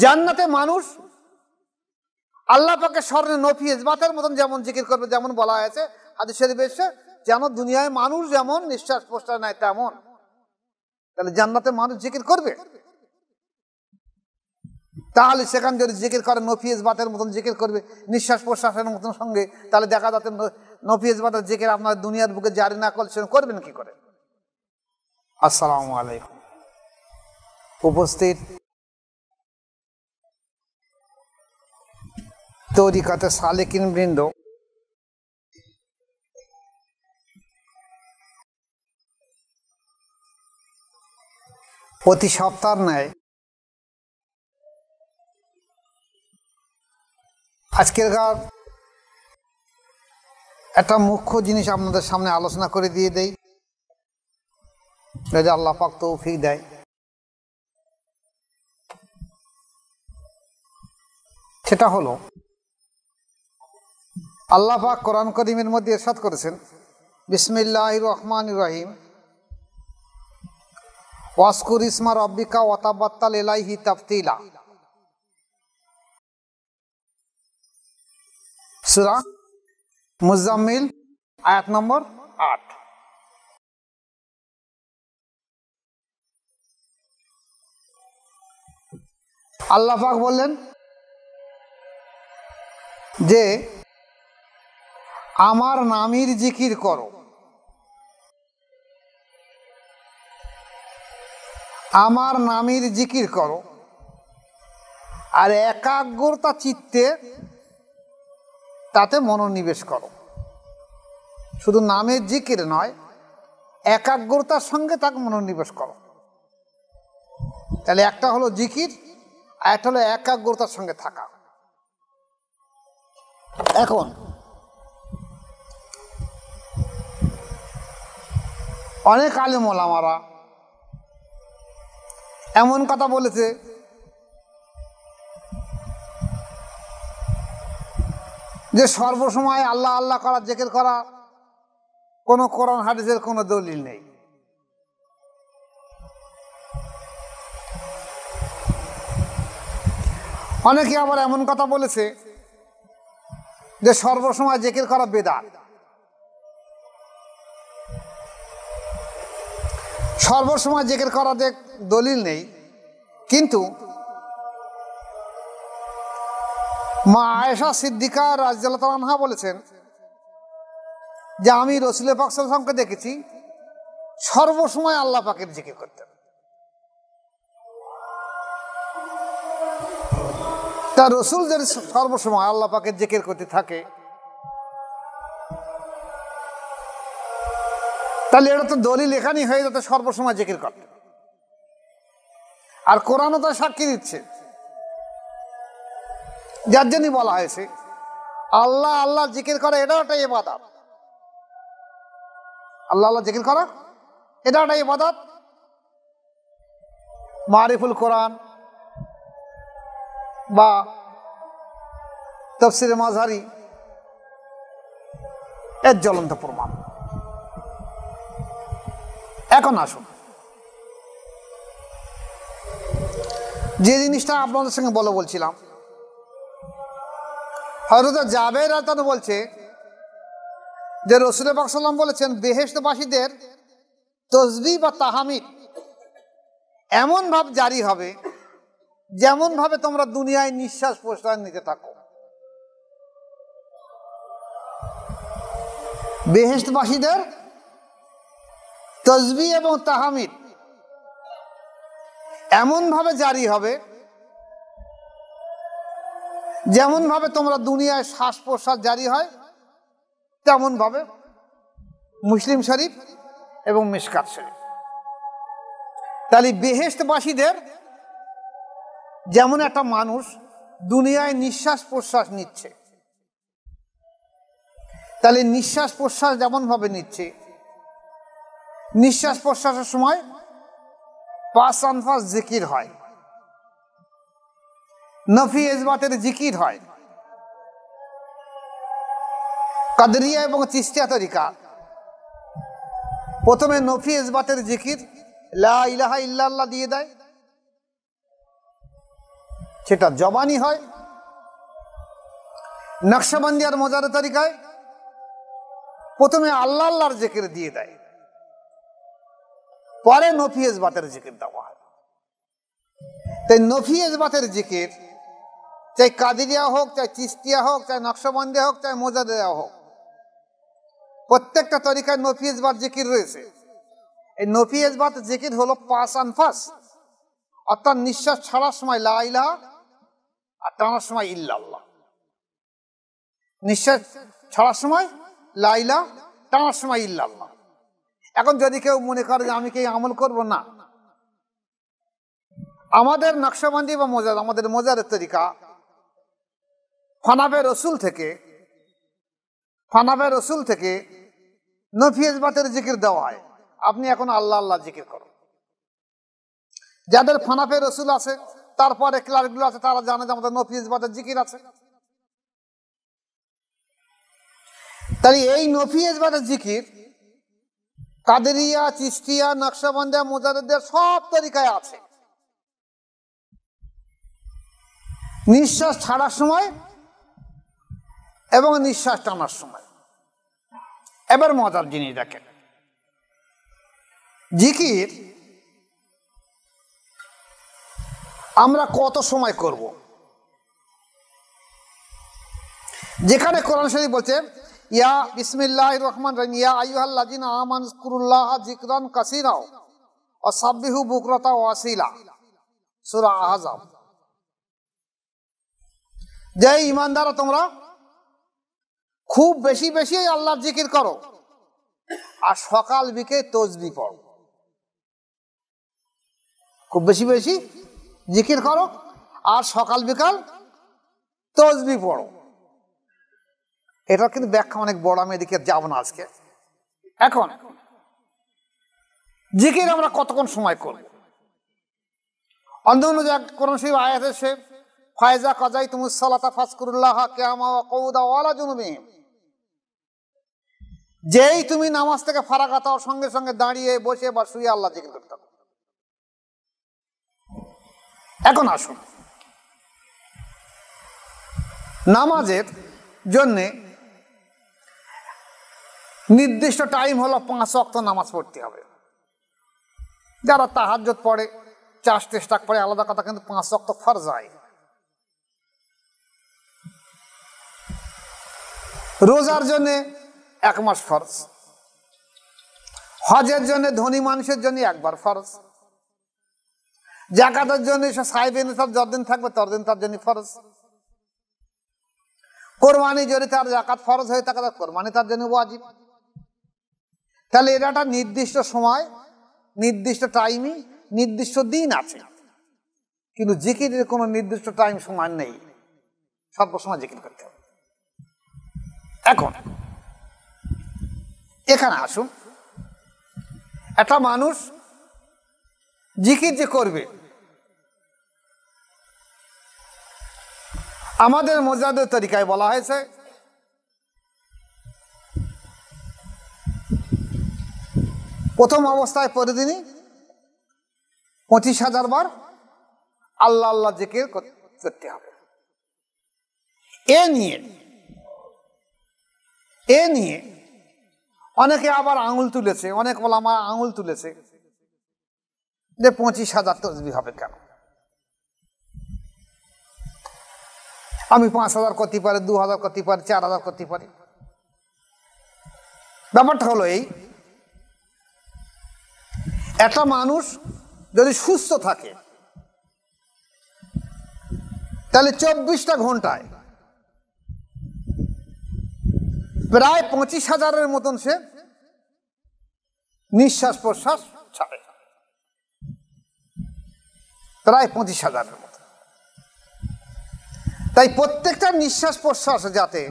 জান্নাতে মানুষ আল্লাহ পাকের স্মরণে নফি ইসবাতের মতন যেমন জিকির করবে, যেমন বলা হয়েছে হাদিস শরীফে এসেছে, যেন দুনিয়ায় মানুষ যেমন নিঃশ্বাস প্রশ্বাস নেয় তেমন, তাহলে জান্নাতে মানুষ জিকির করবে। তাহলে সেখানে যদি জিকির করে নফি ইসবাতের মতন জিকির করবে, নিঃশ্বাস প্রশ্বাসের মতন সঙ্গে, তাহলে দেখা যাচ্ছে নফি ইসবাতের জিকির আপনার দুনিয়ার বুকে জারি না করবেন কি করে? আসসালামু আলাইকুম। উপস্থিত তরিকাতে সালেকিন বৃন্দ, প্রতি সপ্তাহ ন্যায় আজকের একটা মুখ্য জিনিস আপনাদের সামনে আলোচনা করে দিয়ে দেই, যদি আল্লাহ পাক তৌফিক দেয়। সেটা হলো, আল্লাহ পাক কোরআন কারীমের মধ্যে ইরশাদ করেছেন, বিসমিল্লাহির রহমানির রহিম, ওয়াজকুর ইসমা রাব্বিকা ওয়া তাবাত্তাল ইলাইহি তাবতিলা। সূরা মুজাম্মিল আয়াত নম্বর 8। আল্লাহ পাক বললেন যে আমার নামের জিকির করো, আমার নামের জিকির করো, আর একাগ্রতা চিত্তে তাতে মনোনিবেশ করো। শুধু নামের জিকির নয়, একাগ্রতার সঙ্গে তাকে মনোনিবেশ করো। তাহলে একটা হলো জিকির, আর একটা হলো একাগ্রতার সঙ্গে থাকা। এখন অনেক আলেম ওলামারা এমন কথা বলেছে যে সর্বসময় আল্লাহ আল্লাহ করা, জিকির করা কোনো কোরআন হাদিসের কোনো দলিল নেই। অনেকে আবার এমন কথা বলেছে যে সর্বসময় জিকির করা বেদাত। সর্বসময় জিকির করা যে দলিল নেই, কিন্তু মা আয়েশা সিদ্দিকা রাদিয়াল্লাহু তাআলা আনহা বলেছেন যে আমি রাসূল পাক সাল্লাল্লাহু আলাইহি ওয়াসাল্লামকে দেখেছি সর্বসময় আল্লাহ পাকের জিকির করতেন। তা রাসূল যদি সর্বসময় আল্লাহ পাকের জিকির করতে থাকে, তাহলে এটা তো দলিল এখানেই হয়ে যেত সর্বসময় জিকির করতে। আর কোরআনও তো সাক্ষী দিচ্ছে, যার জন্যই বলা হয়েছে আল্লাহ আল্লাহ জিকির করা এটাও একটা ইবাদত। আল্লাহ আল্লাহ জিকির করা এটা একটা ইবাদত। মারিফুল কোরআন বা তাফসীরে মাযহারি এর জ্বলন্ত প্রমাণ। এখন আসুন, যে জিনিসটা আপনাদের সঙ্গে বলছিলাম, হযরত জাবের রাদিয়াল্লাহু আনহু বলছে যে রাসূল পাক সাল্লাল্লাহু আলাইহি ওয়াসাল্লাম বলেছেন বেহেশতবাসীদের তাসবিহ বা তাহমিদ এমন ভাব জারি হবে যেমন ভাবে তোমরা দুনিয়ায় নিঃশ্বাস প্রশ্বাস নিতে থাকো। বেহেশতবাসীদের তাসবিহ এবং তাহমিদ এমন ভাবে জারি হবে যেমন ভাবে তোমরা দুনিয়ায় শ্বাস প্রশ্বাস জারি হয় তেমন ভাবে। মুসলিম শরীফ এবং মিশকাত শরীফ। তাহলে বেহেশতবাসীদের যেমন একটা মানুষ দুনিয়ায় নিঃশ্বাস প্রশ্বাস নিচ্ছে, তাহলে নিঃশ্বাস প্রশ্বাস যেমন ভাবে নিচ্ছে, নিঃশ্বাস প্রশ্বাসের সময় 5 আনফাস জিকির হয়, নফি ইসবাতের জিকির হয়। কাদরিয়া এবং চিশতিয়া তরিকা প্রথমে নফি ইসবাতের জিকির লা ইলাহা ইল্লাল্লাহ দিয়ে দেয়, সেটা জবানি হয়, নকশবন্দি আর মজার তরিকায় প্রথমে আল্লাহ আল্লাহর জিকির দিয়ে দেয়, পরে নফি ইসবাতের জিকির দেওয়া হয়। তাই নফি ইসবাতের জিকির চাই কাদিরিয়া হোক, চাই চিস্তিয়া হোক, চাই নকশবন্দি হোক, চাই মোজাদেয়া হোক, প্রত্যেকটা তরিকায় নফি ইসবাত জিকির রয়েছে। এই নফি ইসবাত জিকির হলো পাস আনফাস, অর্থাৎ নিঃশ্বাস ছাড়ার সময় লা ইলাহা আর টানার সময় ইল্লাল্লাহ। নিঃশ্বাস ছাড়ার সময় লা ইলাহা, টানার সময় ইল্লাল্লাহ। এখন যদি কেউ মনে করে যে আমি কি আমল করব, না, আমাদের নকশবন্দি বা মোজাদ, আমাদের মোজাদের তরিকা ফানাবে রসুল থেকে নফি ইসবাতের জিকির দেওয়া হয়। আপনি এখন আল্লাহ আল্লাহ জিকির করো। যাদের ফানাফে রসুল আছে, তারপরে ক্লাসগুলো আছে, তারা জানে যে আমাদের নফি ইসবাতের জিকির আছে। তাই এই নফি ইসবাতের জিকির কাদেরিয়া, চিস্তিয়া, নকশবন্দিয়া, মুজাদ্দিদের সব তরিকায় আছে। নিঃশ্বাস ছাড়ার সময় এবং নিঃশ্বাস টানার সময়। এবার মজার জিনিস দেখেন, জিকির আমরা কত সময় করব? যেখানে কোরআন শরীফ বলছে ইয়া বিসমিল্লাহির রহমানির রহিম ইয়া আইয়ুহাল্লাযিনা আমানু যিকুরুল্লাহা যিকরান কাসীরা ওয়া সাব্বিহু বুকরাতা ওয়া আসীলা, সূরা আহজাব। যে ঈমানদাররা, তোমরা খুব বেশি বেশি আল্লাহর জিকির করো আর সকাল বিকেল তাসবিহ পড়ো। খুব বেশি বেশি জিকির করো আর সকাল বিকাল তাসবিহ পড়ো। এটা কিন্তু ব্যাখ্যা অনেক বড়, আমি এদিকে যাব না আজকে। এখন জিকির আমরা কতক্ষণ সময় করব? অন্য কোরআন শরীফ আয়াত আছে ফায়জা কাযাইতুমুস সালাতা ফাযকুরুল্লাহা কিয়ামা ওয়া কুউদা ওয়া আলা জুনুবিহিম। যেই তুমি নামাজ থেকে ফারাগাত হওয়ার সঙ্গে সঙ্গে দাঁড়িয়ে, বসে বা শুয়ে আল্লাহ জিকির করতে হবে। এখন আসুন, নামাজের জন্যে নির্দিষ্ট টাইম হলো 5 ওয়াক্ত নামাজ পড়তে হবে। যারা তাহাজ্জুদ পড়ে, চাষ পড়ে আলাদা কথা, কিন্তু 5 ওয়াক্ত ফরজ হয়। রোজার জন্য 1 মাস ফরজ, হজের জন্য ধনী মানুষের জন্য 1 বার ফরজ, যাকাতের জন্য সাহেব নিসাব যতদিন থাকবে ততদিন তার জন্য ফরজ, কোরবানি যদি তার যাকাত ফরজ হয়ে থাকে, কোরবানি তার জন্য ওয়াজিব। তাহলে এটা একটা নির্দিষ্ট সময়, নির্দিষ্ট টাইমে, নির্দিষ্ট দিন আছে, কিন্তু জিকিরের কোনো নির্দিষ্ট টাইম সময় নেই, সর্বসময় জিকির করতে হবে। এখন এখানে আসুন, একটা মানুষ জিকির যে করবে, আমাদের মোজাদের তরিকায় বলা হয়েছে প্রথম অবস্থায় প্রতিদিনই 25,000 বার আল্লাহ আল্লাহ জিকির করতে হবে। এ নিয়ে অনেকে আবার আঙুল তুলেছে, অনেক ওলামা আঙুল তুলেছে যে 25,000 তাসবিহ হবে কেন? আমি 5,000 করতে পারি, 2,000 করতে পারি, 4,000 করতে পারি। ব্যাপারটা হলো এই, একটা মানুষ যদি সুস্থ থাকে তাহলে 24টা ঘন্টায় প্রায় 25,000-এর মতন সে নিঃশ্বাস প্রশ্বাস ছাড়ে, প্রায় 25,000-এর মতো। তাই প্রত্যেকটা নিঃশ্বাস প্রশ্বাসে যাতে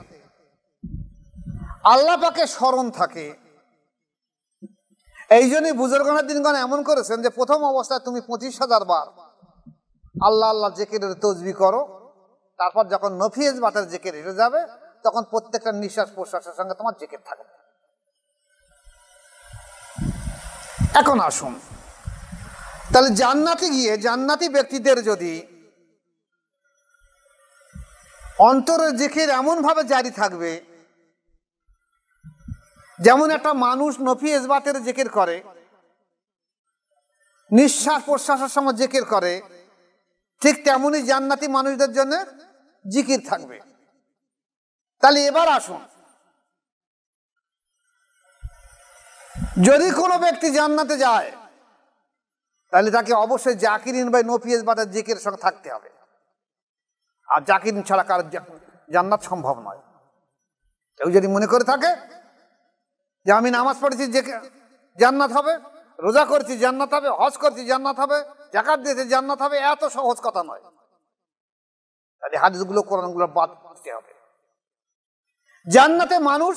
আল্লাহ পাকে স্মরণ থাকে, এই জন্যই বুজুর্গানের দিনগণ এমন করেছেন যে প্রথম অবস্থায় তুমি 25,000 বার আল্লাহ আল্লাহ জিকিরের তাসবিহ করো, তারপর যখন নফি ইসবাতের জিকির এসে যাবে তখন প্রত্যেকটা নিঃশ্বাস প্রশ্বাসের সঙ্গে তোমার জিকির থাকবে। এখন আসুন, তাহলে জান্নাতে গিয়ে জান্নাতি ব্যক্তিদের যদি অন্তরের জিকির এমন ভাবে জারি থাকবে যেমন একটা মানুষ নফি ইসবাতের জিকির করে, নিঃশ্বাস প্রশ্বাসের সময় জিকির করে, ঠিক তেমনি জান্নাতি মানুষদের জন্য জিকির থাকবে। তাহলে এবার আসুন, যদি কোনো ব্যক্তি জান্নাতে যায় তাহলে তাকে অবশ্যই জাকিরিন বা নফি ইসবাতের জিকিরের সঙ্গে থাকতে হবে। আর জাকিরিন ছাড়া কার জান্নাত সম্ভব নয়। কেউ যদি মনে করে থাকে যে আমি নামাজ পড়েছি যে জান্নাত হবে, রোজা করেছি জান্নাত হবে, হজ করেছি জান্নাত হবে, যাকাত দিয়েছি জান্নাত হবে, এত সহজ কথা নয়। তাহলে হাদিসগুলো কোরআনগুলো বাদ দিতে হবে। জান্নাতে মানুষ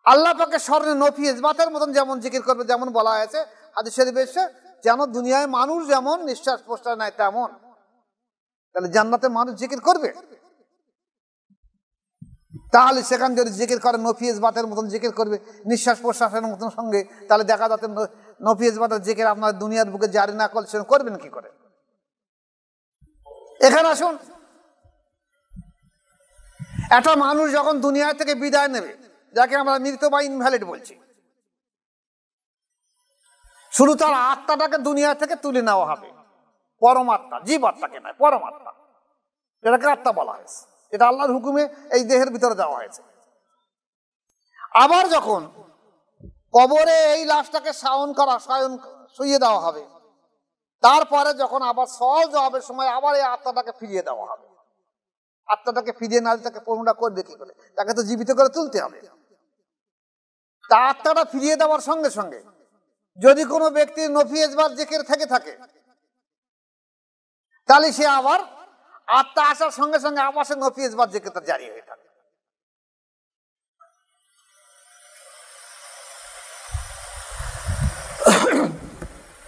আল্লাহ পাকের স্মরণে নফি ইসবাতের মতন যেমন জিকির করবে, যেমন বলা হয়েছে হাদিস শরীফে এসেছে, যেন দুনিয়ায় মানুষ যেমন নিঃশ্বাস প্রশ্বাস নেয় তেমন, তাহলে জান্নাতে মানুষ জিকির করবে। তাহলে সেখানে যদি জিকির করে নফি ইসবাতের মতন জিকির করবে, নিঃশ্বাস প্রশ্বাসের মতন সঙ্গে, তাহলে দেখা যাচ্ছে নফি ইসবাতের জিকির আপনার দুনিয়ার বুকে জারি না করছেন, করবেন কি করে? এখানে আসুন, একটা মানুষ যখন দুনিয়া থেকে বিদায় নেবে, যাকে আমরা মৃত বা ইনভ্যালিড বলছি, শুধু তার আত্মাটাকে দুনিয়া থেকে তুলে নেওয়া হবে। পরমাত্মা, জীব আত্মাকে নয়, পরমাত্মা, এটাকে আত্মা বলা হয়েছে। এটা আল্লাহর হুকুমে এই দেহের ভিতরে দেওয়া হয়েছে। আবার যখন কবরে এই লাশটাকে শুইয়ে দেওয়া হবে, তারপরে যখন আবার সওয়াল জবাবের সময় আবার এই আত্মাটাকে ফিরিয়ে দেওয়া হবে। আত্মাটাকে ফিরিয়ে না দিলে তাকে পূর্ণটা করবে কি করে? তাকে তো জীবিত করে তুলতে হবে। তা আত্মাটা ফিরিয়ে দেওয়ার সঙ্গে সঙ্গে যদি কোনো ব্যক্তির নফি ইসবাত জিকির থেকে থাকে, তাহলে সে আবার আত্মা আসার সঙ্গে সঙ্গে আবার সে নফি ইসবাত জিকিরটা জারি হয়ে থাকে।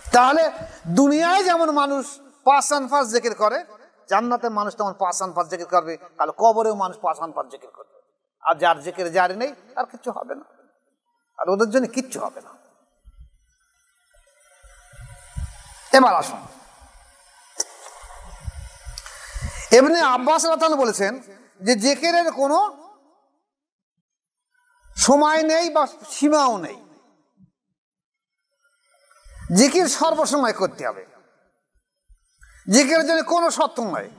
তাহলে দুনিয়ায় যেমন মানুষ 5 জিকির করে, জান্নাতে মানুষ তেমন 5 জিকির করবে। তাহলে কবরেও মানুষ 5 জিকির করবে। আর যার জিকির জারি নেই তার কিচ্ছু হবে না, আর ওদের জন্য কিচ্ছু হবে না। এবার আসুন, ইবনে আব্বাস রাদিয়াল্লাহু আনহু বলেছেন যে জিকিরের কোনো সময় নেই বা সীমাও নেই। জিকির সর্বসময় করতে হবে। জিকিরের জন্য কোনো শর্ত নয়।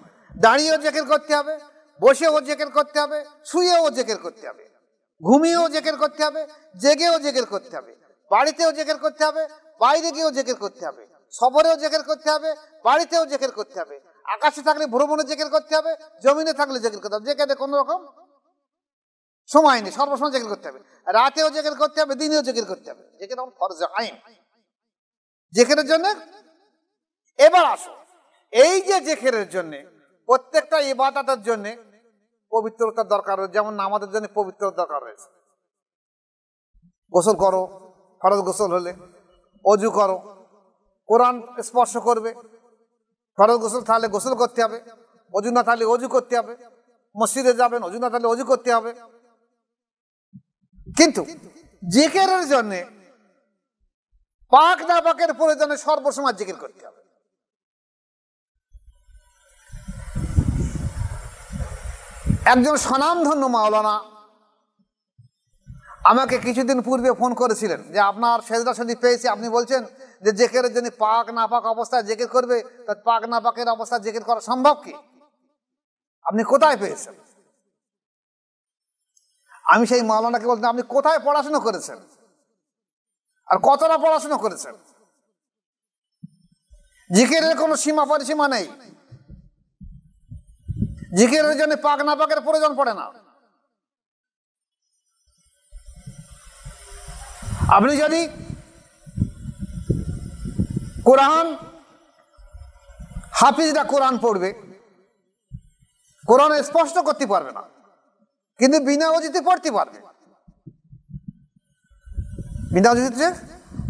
দাঁড়িয়েও জিকির করতে হবে, বসেও জিকির করতে হবে, শুয়েও জিকির করতে হবে, ঘুমিয়েও জিকির করতে হবে, জেগেও জিকির করতে হবে, বাড়িতেও জিকির করতে হবে, বাইরে গিয়েও জিকির করতে হবে, সফরেও জিকির করতে হবে, বাড়িতেও জিকির করতে হবে, আকাশে থাকলে ভ্রমণে জিকির করতে হবে, জমিনে থাকলে জিকির করতে হবে। জিকিরে কোনো রকম সময় নেই, সর্বসময় জিকির করতে হবে। রাতেও জিকির করতে হবে, দিনেও জিকির করতে হবে। জিকির ফরজ আইন জিকিরের জন্য। এবার আসো, এই যে জিকিরের জন্য প্রত্যেকটা ইবাদতের জন্য পবিত্রতার দরকার রয়েছে। যেমন নামাজের জন্য পবিত্রতার দরকার রয়েছে। গোসল করো, ফরজ গোসল হলে অজু করো, কোরআন স্পর্শ করবে, ফরজ গোসল থাকলে গোসল করতে হবে, অজু না থাকলে অজু করতে হবে, মসজিদে যাবেন, অজু না থাকলে অজু করতে হবে। কিন্তু জিকিরের জন্য পাক না পাকের প্রয়োজনে সর্বসময় জিকির করতে হবে। একজন স্বনামধন্য মাওলানা আমাকে কিছুদিন পূর্বে ফোন করেছিলেন যে আপনার সেজদা সন্ধি পেয়েছি, আপনি বলছেন যে জিকিরের জন্য পাক না পাক অবস্থায় জিকির করবে, তা পাক না পাকের অবস্থায় জিকির করা সম্ভব কি? আপনি কোথায় পেয়েছেন? আমি সেই মাওলানাকে বলতাম, আপনি কোথায় পড়াশোনা করেছেন আর কতটা পড়াশোনা করেছেন? জিকিরের কোনো সীমা পরিসীমা নেই। জিকিরের জন্য পাক না পাকের প্রয়োজন পড়ে না। আপনি যদি কোরআন, হাফিজরা কোরআন পড়বে, কোরআন স্পষ্ট করতে পারবে না, কিন্তু বিনা ওযিতে পড়তে পারবে। বিনা ওযিতে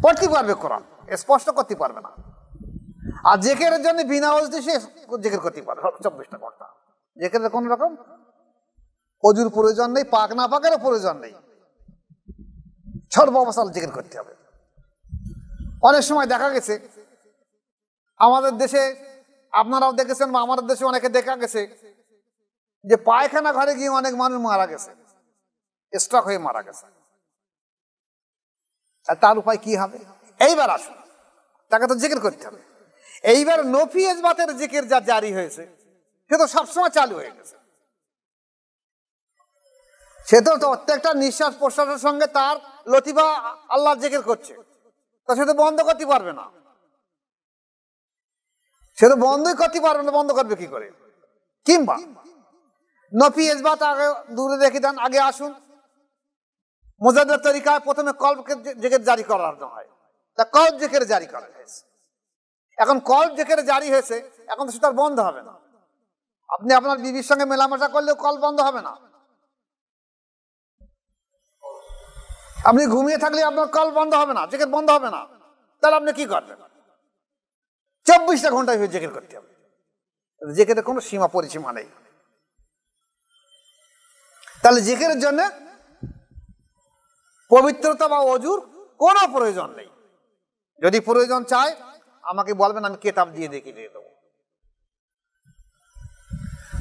পড়তে পারবে, কোরআন স্পষ্ট করতে পারবে না। আর জিকিরের জন্য বিনা ওযিতে সে জিকির করতে পারবে 24টা ঘন্টা। জিকিরের কোন রকম অজুর প্রয়োজন নেই, পাক না পাকেরও প্রয়োজন নেই, সর্ব অবস্থায় জিকির করতে হবে। অনেক সময় দেখা গেছে আমাদের দেশে, আপনারাও দেখেছেন বা আমাদের দেশে অনেকে দেখা গেছে যে পায়খানা ঘরে গিয়ে অনেক মানুষ মারা গেছে, স্ট্রোক হয়ে মারা গেছে, আর তার উপায় কি হবে? এইবার আসুন, তাকে তো জিকির করতে হবে। এইবার নফি ইসবাতের জিকির যা জারি হয়েছে সে তো সবসময় চালু হয়ে গেছে। সে তো প্রত্যেকটা নিঃশ্বাস প্রশ্বাসের সঙ্গে তার লতিফা আল্লাহ জিকির করছে, তা সে তো বন্ধ করতে পারবে না, সে তো বন্ধই করতে পারবে না, বন্ধ করবে কি করে? কিংবা নফি ইসবাত আগে দূরে রেখে দেন, আগে আসুন মুজাদ্দিদের তরিকায় প্রথমে কলবকে জিকির জারি করার হয়, তা কলব জিকির জারি করা হয়েছে। এখন কলব জিকির জারি হয়েছে, এখন তো সেটা বন্ধ হবে না। আপনি আপনার বিবির সঙ্গে মেলামেশা করলেও কল বন্ধ হবে না, আপনি ঘুমিয়ে থাকলে আপনার কল বন্ধ হবে না, জিকির বন্ধ হবে না। তাহলে আপনি কি করবেন? 24টা ঘন্টায় জিকির করতে হবে। জিকিরের কোনো সীমা পরিসীমা নেই। তাহলে জিকিরের জন্য পবিত্রতা বা অজুর কোনো প্রয়োজন নেই। যদি প্রয়োজন চায় আমাকে বলবেন, আমি কিতাব দিয়ে দেখিয়ে দিয়ে দেবো।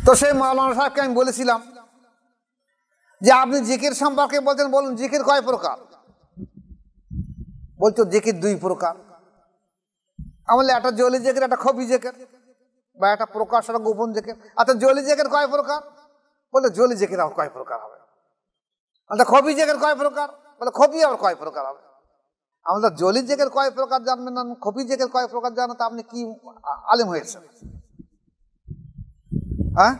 তো সেই মাওলানা সাহেবকে আমি বলেছিলাম যে আপনি জিকির সম্পর্কে বলছেন, বলুন জিকির কয় প্রকার? বলছো জিকির 2 প্রকার। আমলে একটা জলি জিকির, একটা খফি জিকির, বা একটা প্রকাশ, একটা গোপন জিকির। আচ্ছা জলি জিকির কয় প্রকার? বলে জলি জিকির আবার কয় প্রকার হবে? আচ্ছা খফি জিকির কয় প্রকার? বলে খফি আবার কয় প্রকার হবে? আমরা জলি জিকির কয় প্রকার জানবেন না, খফি জিকির কয় প্রকার জানো, তা আপনি কি আলেম হয়েছেন? হ্যাঁ,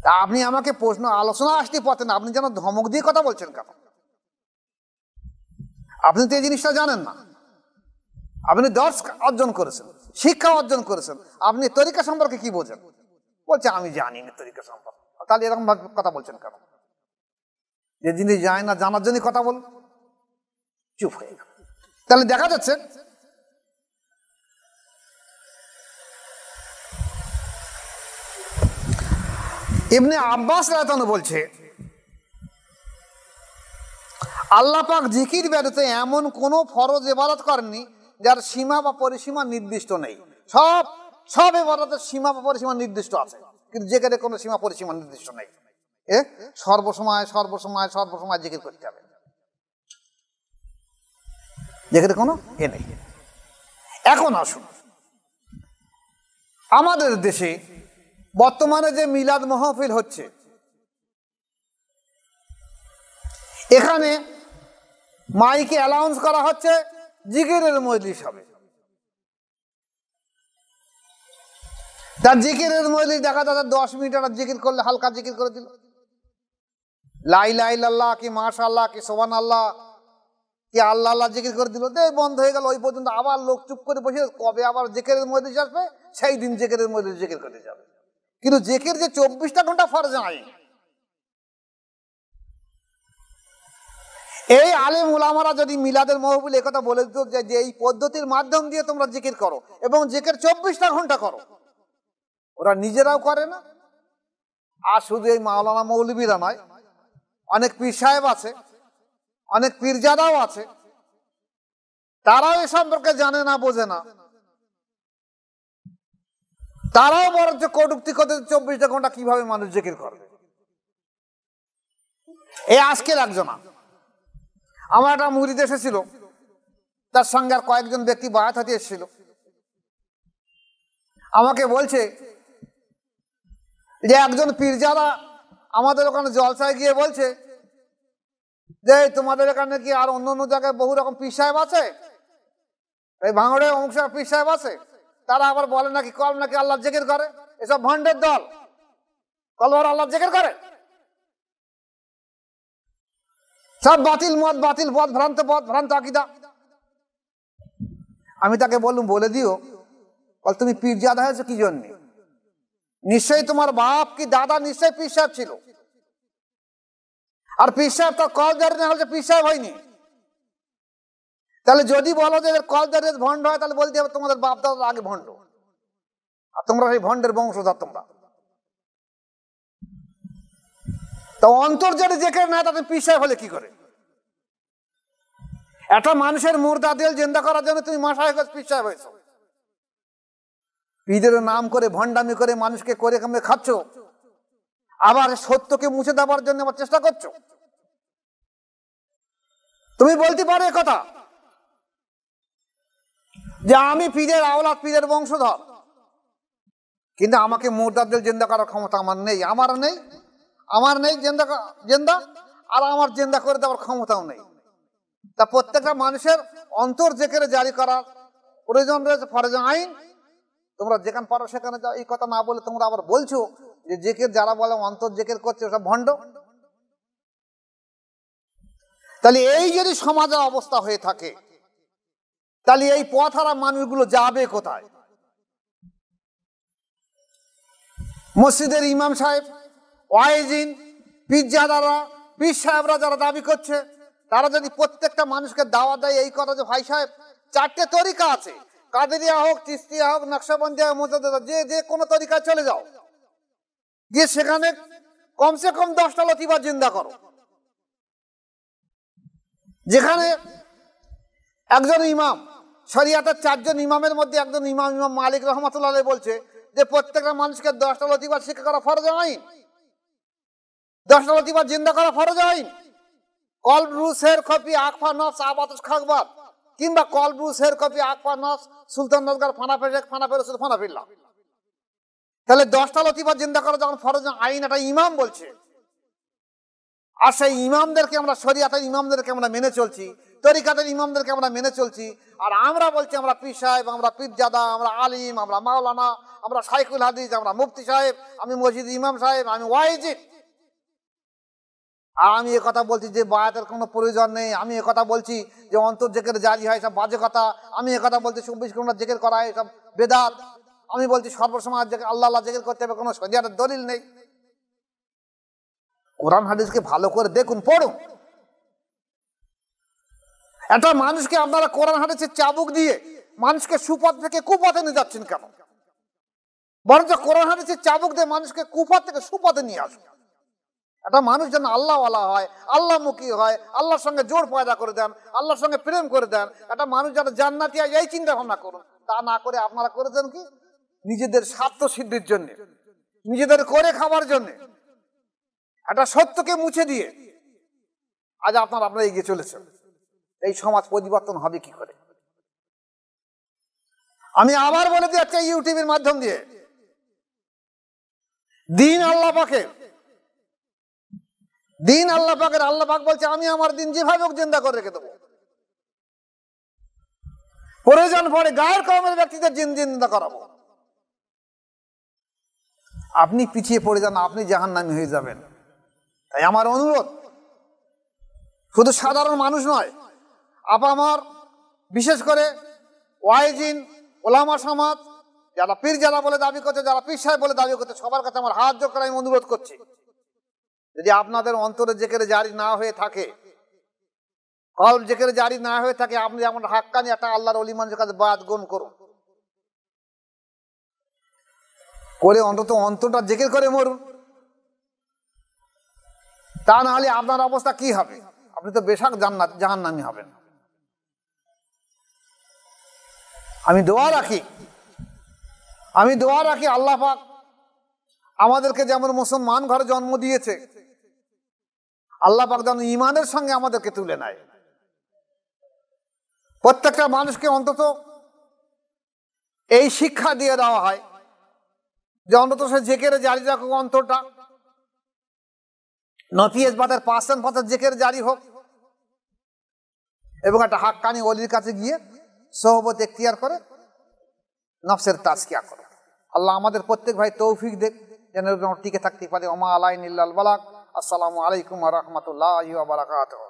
তা আপনি আমাকে প্রশ্ন আলোচনা আসতে পারতেন, আপনি যেন ধমক দিয়ে কথা বলছেন কেন? আপনি তো এই জিনিসটা জানেন না। আপনি দর্শ অর্জন করেছেন, শিক্ষা অর্জন করেছেন, আপনি তরিকা সম্পর্কে কি বোঝেন? বলছে আমি জানি না তরিকা সম্পর্কে। তাহলে এরকম ভাবে কথা বলছেন কেন? যে জিনিস জানি না জানার জন্য কথা বল, চুপ হয়ে গেল। তাহলে দেখা যাচ্ছে ইবনে আব্বাস রাদিয়াল্লাহু আনহু বলছে, আল্লাহ পাক জিকির ব্যতীত এমন কোন ফরজ ইবাদত করেননি যার সীমা বা পরিসীমা নির্দিষ্ট নেই। সব ইবাদতের সীমা বা পরিসীমা নির্দিষ্ট আছে, কিন্তু জিকিরে কোনো সীমা পরিসীমা নির্দিষ্ট নেই। সর্বসময় সর্বসময় সর্বসময় জিকির করতে হবে, জিকিরে কোনো নেই। এখন আসুন, আমাদের দেশে বর্তমানে যে মিলাদ মাহফিল হচ্ছে, এখানে মাইকে অ্যালাউন্স করা হচ্ছে জিকিরের মজলিস হবে। তার জিকিরের মজলিস দেখা যাচ্ছে 10 মিনিট একটা জিকির করলে হালকা জিকির করে দিল, লা ইলাহা ইল্লাল্লাহ কি মাশাআল্লাহ কি সুবহানাল্লাহ কি আল্লাহ আল্লাহ জিকির করে দিল, বন্ধ হয়ে গেল। ওই পর্যন্ত আবার লোক চুপ করে বসে, কবে আবার জিকিরের মজলিস আসবে সেই দিন জিকিরের মজলিস জিকির করতে যাবে। কিন্তু জিকির যে 24টা ঘন্টা ফরজ নাই, এই আলেম উলামারা যদি মিলাদের মাহফিল একথা বলে দিত যে এই পদ্ধতির মাধ্যম দিয়ে তোমরা জিকির করো এবং জিকির 24টা ঘন্টা করো, ওরা নিজেরাও করে না। আর শুধু এই মাওলানা মৌলবীরা নয়, অনেক পীর সাহেব আছে, অনেক পীরজাদাও আছে, তারাও এ সম্পর্কে জানে না, বোঝে না। তারাও বরঞ্চ কটূক্তি করতে 24টা ঘন্টা কিভাবে মানুষ জিকির করবে। এই আজকের একজনা আমার একটা মুরিদ এসেছিল, তার সঙ্গে আর কয়েকজন ব্যক্তি বায়াত হতে এসেছিল। আমাকে বলছে যে একজন পীরজাদা আমাদের ওখানে জলসায় গিয়ে বলছে যে তোমাদের এখানে কি আর অন্য অন্য জায়গায় বহু রকম পীর সাহেব আছে, এই ভাঙড়ে অংশ পীর সাহেব আছে, তারা আবার বলে নাকি কল নাকি আল্লাহ জিকির করে। এসব ভণ্ডের দল, কলবার আল্লাহ জিকির করে, সব বাতিল মত, বাতিল পথ, ভ্রান্ত আকীদা। আমি তাকে বললাম, বলে দিও, বল তুমি পীরজাদা হয়েছে কি জন্য? নিশ্চয়ই তোমার বাপ কি দাদা নিশ্চয়ই পীর সাহেব ছিল, আর পীর সাহেব তার কল জারি না হলে পীর সাহেব হয়নি। তাহলে যদি বলো যে কল জারি ভণ্ড হয়, তাহলে বলতে হবে তোমাদের বাপ দাদা আগে ভণ্ড, আর তোমরা সেই ভণ্ডের বংশধর তোমরা। তো অন্তর্জারি যেখানে না, তাদের পীর সাহেব হলে কি করে? একটা মানুষের মুর্দা দিল জিন্দা করার জন্য তুমি মাসায়েখ পীর সাহেব হয়েছো, পীরের নাম করে ভণ্ডামি করে মানুষকে করে কেমনে খাচ্ছ, আবার সত্যকে মুছে দেওয়ার জন্য আবার চেষ্টা করছো। তুমি বলতে পারো কথা যে আমি পীরের আওলাদ, পীরের বংশধর, কিন্তু আমাকে মুর্দাদের জিন্দা করার ক্ষমতা আমার নেই, আমার নেই জিন্দা, আর আমার জিন্দা করে দেওয়ার ক্ষমতাও নেই। তা প্রত্যেকটা মানুষের অন্তর জেকেরে জারি করার প্রয়োজন রয়েছে, ফরজে আইন। তোমরা যেখানে পারো সেখানে যাও। এই কথা না বলে তোমরা আবার বলছো যে জেকের যারা বলে অন্তর জেকের করছে ওসব ভণ্ড। তাহলে এই যদি সমাজের অবস্থা হয়ে থাকে, তাহলে এই পথহারা মানুষগুলো যাবে কোথায়? মসজিদের ইমাম সাহেব, ওয়াইজিন, পীরজাদারা, পীর সাহেবরা যারা দাবি করছে, তারা যদি প্রত্যেকটা মানুষকে দাওয়াত দেয় এই কথা যে ভাই সাহেব 4টে তরিকা আছে, কাদেরিয়া হোক, চিশতিয়া হোক, নকশবন্দিয়া হোক, মুজাদ্দিদা, যে কোনো তরিকায় চলে যাও, গিয়ে সেখানে কমসে কম 10টা লতিফা জিন্দা করো। যেখানে একজন ইমাম, শরিয়াতের 4 জন ইমামের মধ্যে একজন ইমাম মালিক রহমাতুল্লাহ আলাইহি বলছে যে প্রত্যেকটা মানুষকে 10টা লতিফা শিক্ষা করা ফরজ আইন, 10টা লতিফা জিন্দা করা ফরজ আইন। কলব রু শের কপি আকফা নফস আবাতুস খাকবাদ, কিংবা কলব রু শের কপি আকফা নফস সুলতান নজগার ফানা ফেরেক ফানা ফেরসুল ফানা ফিল্লাহ। তাহলে 10টা লতিফা জিন্দা করা যখন ফরজ আইন, এটা ইমাম বলছে, আর সেই ইমামদেরকে আমরা, শরিয়াতের ইমামদেরকে আমরা মেনে চলছি, তরিকাতের ইমামদেরকে আমরা মেনে চলছি, আর আমরা বলছি আমরা পীর সাহেব, আমরা পীরজাদা, আমরা আলিম, আমরা মাওলানা, আমরা শাইখুল হাদিস, আমরা মুফতি সাহেব, আমি মসজিদ ইমাম সাহেব, আমি ওয়াইজিন। আর আমি কথা বলছি যে বায়াতের কোনো প্রয়োজন নেই, আমি কথা বলছি যে অন্তর জেকের জারি হয়, সব বাজে কথা। আমি কথা বলছি 24 ঘন্টা জেকের করা হয়, সব বেদাত। আমি বলছি সর্বসময় আল্লাহ জেকের করতে হবে, কোনো শরিয়াতের দলিল নেই। কোরআন হাদিসকে ভালো করে দেখুন, পড়ুন। একটা মানুষকে আপনারা কোরআন হাদিসের চাবুক দিয়ে মানুষকে সুপথ থেকে কুপথে নিয়ে যাচ্ছেন কেন? বরঞ্চ কোরআন হাদিসের চাবুক দিয়ে মানুষকে কুপথ থেকে সুপথে নিয়ে আসুন। একটা মানুষ যেন আল্লাহওয়ালা হয়, আল্লাহমুখী হয়, আল্লাহর সঙ্গে জোর পয়দা করে দেন, আল্লাহর সঙ্গে প্রেম করে দেন। একটা মানুষ যেন জান্নাতি হয়, এই চিন্তা ভাবনা করুন। তা না করে আপনারা করেছেন কি নিজেদের স্বার্থ সিদ্ধির জন্য, নিজেদের করে খাবার জন্য, একটা সত্যকে মুছে দিয়ে আজ আপনারা এগিয়ে চলেছেন। এই সমাজ পরিবর্তন হবে কি করে? আমি আবার বলে দিচ্ছি ইউটিউবের মাধ্যম দিয়ে, দিন আল্লাহ পাকের, দিন আল্লাহ পাকের। আল্লাহ পাক বলছে আমি আমার দিন যেভাবে হোক জিন্দা করে রেখে দেবো। প্রয়োজন পড়ে গায়ের কওমের ব্যক্তিদের জিন্দা করাবো। আপনি পিছিয়ে পড়ে যান, আপনি জাহান্নামী হয়ে যাবেন। তাই আমার অনুরোধ, শুধু সাধারণ মানুষ নয়, আমার বিশেষ করে ওয়াইজিন, ওলামা সমাজ, যারা পীরজাদা বলে দাবি করছে, যারা পীর সাহেব বলে দাবি করছে, সবার কাছে আমার হাত জোড় করে আমি অনুরোধ করছি, যদি আপনাদের অন্তরে জেকেরে জারি না হয়ে থাকে, কলব জেকেরে জারি না হয়ে থাকে, আপনি যেমন হাক্কানি একটা আল্লাহর ওলি মানুষের কাছে বায়াত গ্রহণ করুন, করে অন্তত অন্তরটা জেকের করে মরুন। তা না হলে আপনার অবস্থা কি হবে? আপনি তো বেশাক জাহান্নামী হবেন। আমি দোয়া রাখি আল্লাহ পাক আমাদেরকে যেমন মুসলমান ঘরে জন্ম দিয়েছে, আল্লাহ পাক যেন ঈমানের সঙ্গে আমাদেরকে তুলে নেয়। প্রত্যেকটা মানুষকে অন্তত এই শিক্ষা দিয়ে দেওয়া হয় যে অন্তত সে জেকেরে জারি রাখুক, অন্তরটা নফিয়েজ বাদের 5% জেকের জারি হোক, এবং একটা হাক্কানি ওলির কাছে গিয়ে সোহবত এখতিয়ার করে নফসের তাজকিয়া করে। আল্লাহ আমাদের প্রত্যেক ভাই তৌফিক দেখ যেন টিকে থাকতে পারে। ওমা আলাইন ইল্লাল বালাগ। আসসালামু আলাইকুম ওয়া রাহমাতুল্লাহি ওয়া বারাকাতুহু।